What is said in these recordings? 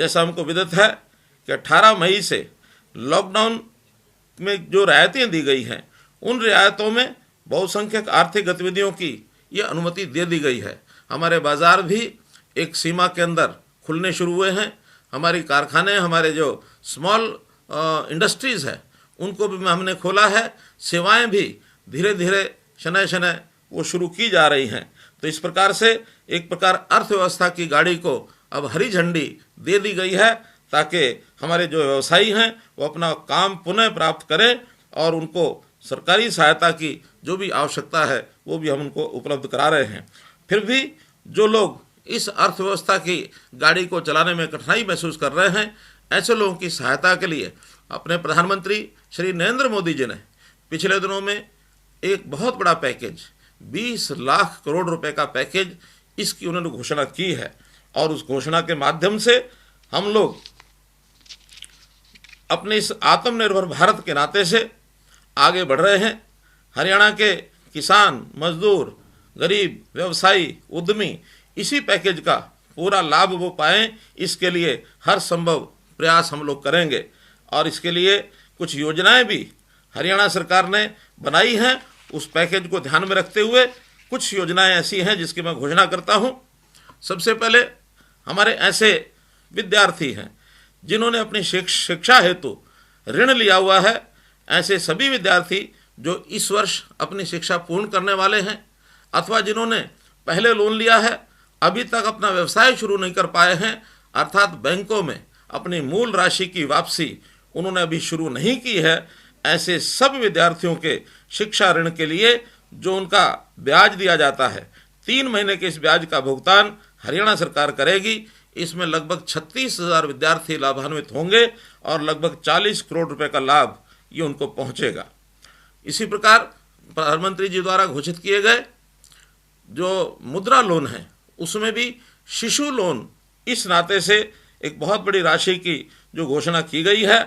जैसा हमको विदित है कि 18 मई से लॉकडाउन में जो रियायतें दी गई हैं, उन रियायतों में बहुसंख्यक आर्थिक गतिविधियों की ये अनुमति दे दी गई है। हमारे बाज़ार भी एक सीमा के अंदर खुलने शुरू हुए हैं। हमारी कारखाने, हमारे जो स्मॉल इंडस्ट्रीज़ है, उनको भी हमने खोला है। सेवाएं भी धीरे धीरे शनय शनय वो शुरू की जा रही हैं। तो इस प्रकार से एक प्रकार अर्थव्यवस्था की गाड़ी को अब हरी झंडी दे दी गई है, ताकि हमारे जो व्यवसायी हैं वो अपना काम पुनः प्राप्त करें और उनको सरकारी सहायता की जो भी आवश्यकता है वो भी हम उनको उपलब्ध करा रहे हैं। फिर भी जो लोग इस अर्थव्यवस्था की गाड़ी को चलाने में कठिनाई महसूस कर रहे हैं, ऐसे लोगों की सहायता के लिए अपने प्रधानमंत्री श्री नरेंद्र मोदी जी ने पिछले दिनों में एक बहुत बड़ा पैकेज 20 लाख करोड़ रुपए का पैकेज इसकी उन्होंने घोषणा की है। और उस घोषणा के माध्यम से हम लोग अपने इस आत्मनिर्भर भारत के नाते से आगे बढ़ रहे हैं। हरियाणा के किसान, मजदूर, गरीब, व्यवसायी, उद्यमी इसी पैकेज का पूरा लाभ वो पाएं, इसके लिए हर संभव प्रयास हम लोग करेंगे। और इसके लिए कुछ योजनाएं भी हरियाणा सरकार ने बनाई हैं। उस पैकेज को ध्यान में रखते हुए कुछ योजनाएं ऐसी हैं जिसकी मैं घोषणा करता हूं। सबसे पहले हमारे ऐसे विद्यार्थी हैं जिन्होंने अपनी शिक्षा हेतु ऋण लिया हुआ है। ऐसे सभी विद्यार्थी जो इस वर्ष अपनी शिक्षा पूर्ण करने वाले हैं अथवा जिन्होंने पहले लोन लिया है, अभी तक अपना व्यवसाय शुरू नहीं कर पाए हैं, अर्थात बैंकों में अपनी मूल राशि की वापसी उन्होंने अभी शुरू नहीं की है, ऐसे सब विद्यार्थियों के शिक्षा ऋण के लिए जो उनका ब्याज दिया जाता है, 3 महीने के इस ब्याज का भुगतान हरियाणा सरकार करेगी। इसमें लगभग 36,000 विद्यार्थी लाभान्वित होंगे और लगभग 40 करोड़ रुपए का लाभ ये उनको पहुंचेगा। इसी प्रकार प्रधानमंत्री जी द्वारा घोषित किए गए जो मुद्रा लोन है, उसमें भी शिशु लोन इस नाते से एक बहुत बड़ी राशि की जो घोषणा की गई है,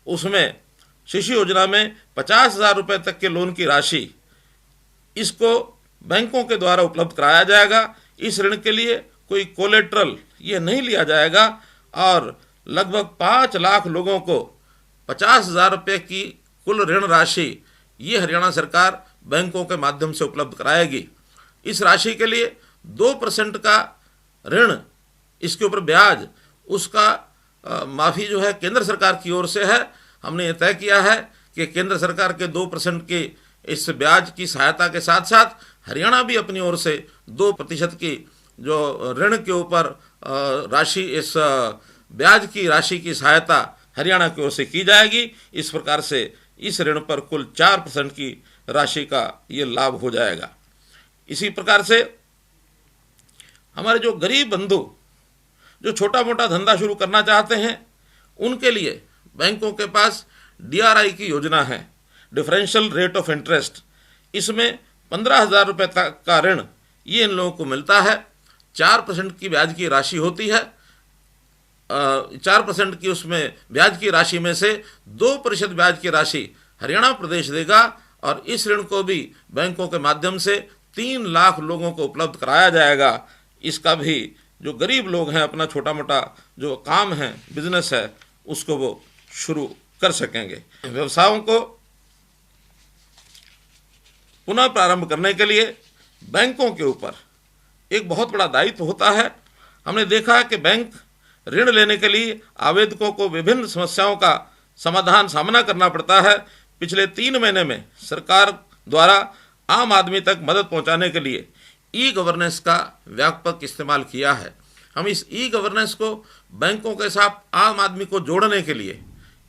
उसमें शिशु योजना में 50,000 रुपये तक के लोन की राशि इसको बैंकों के द्वारा उपलब्ध कराया जाएगा। इस ऋण के लिए कोई कोलेट्रल ये नहीं लिया जाएगा और लगभग 5 लाख लोगों को 50,000 रुपये की कुल ऋण राशि ये हरियाणा सरकार बैंकों के माध्यम से उपलब्ध कराएगी। इस राशि के लिए 2% का ऋण, इसके ऊपर ब्याज, उसका माफ़ी जो है केंद्र सरकार की ओर से है। हमने ये तय किया है कि केंद्र सरकार के 2% की इस ब्याज की सहायता के साथ साथ हरियाणा भी अपनी ओर से 2% की जो ऋण के ऊपर राशि, इस ब्याज की राशि की सहायता हरियाणा की ओर से की जाएगी। इस प्रकार से इस ऋण पर कुल 4% की राशि का ये लाभ हो जाएगा। इसी प्रकार से हमारे जो गरीब बंधु जो छोटा मोटा धंधा शुरू करना चाहते हैं, उनके लिए बैंकों के पास DRI की योजना है, डिफरेंशियल रेट ऑफ इंटरेस्ट। इसमें 15,000 रुपये तक का ऋण ये इन लोगों को मिलता है। 4% की ब्याज की राशि होती है। 4% की उसमें ब्याज की राशि में से 2% ब्याज की राशि हरियाणा प्रदेश देगा और इस ऋण को भी बैंकों के माध्यम से 3 लाख लोगों को उपलब्ध कराया जाएगा। इसका भी जो गरीब लोग हैं, अपना छोटा मोटा जो काम है, बिजनेस है, उसको वो शुरू कर सकेंगे। व्यवसायों को पुनः प्रारंभ करने के लिए बैंकों के ऊपर एक बहुत बड़ा दायित्व होता है। हमने देखा है कि बैंक ऋण लेने के लिए आवेदकों को विभिन्न समस्याओं का सामना करना पड़ता है। पिछले 3 महीने में सरकार द्वारा आम आदमी तक मदद पहुंचाने के लिए ई-गवर्नेंस का व्यापक इस्तेमाल किया है। हम इस ई-गवर्नेंस को बैंकों के साथ आम आदमी को जोड़ने के लिए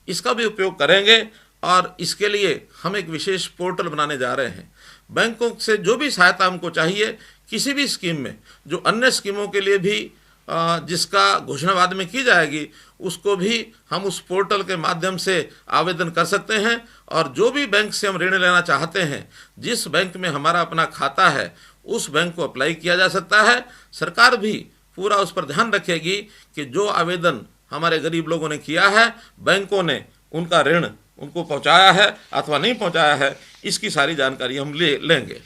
इसका भी उपयोग करेंगे और इसके लिए हम एक विशेष पोर्टल बनाने जा रहे हैं। बैंकों से जो भी सहायता हमको चाहिए किसी भी स्कीम में, जो अन्य स्कीमों के लिए भी जिसका घोषणा बाद में की जाएगी, उसको भी हम उस पोर्टल के माध्यम से आवेदन कर सकते हैं। और जो भी बैंक से हम ऋण लेना चाहते हैं, जिस बैंक में हमारा अपना खाता है, उस बैंक को अप्लाई किया जा सकता है। सरकार भी पूरा उस पर ध्यान रखेगी कि जो आवेदन हमारे गरीब लोगों ने किया है, बैंकों ने उनका ऋण उनको पहुंचाया है अथवा नहीं पहुंचाया है, इसकी सारी जानकारी हम लेंगे।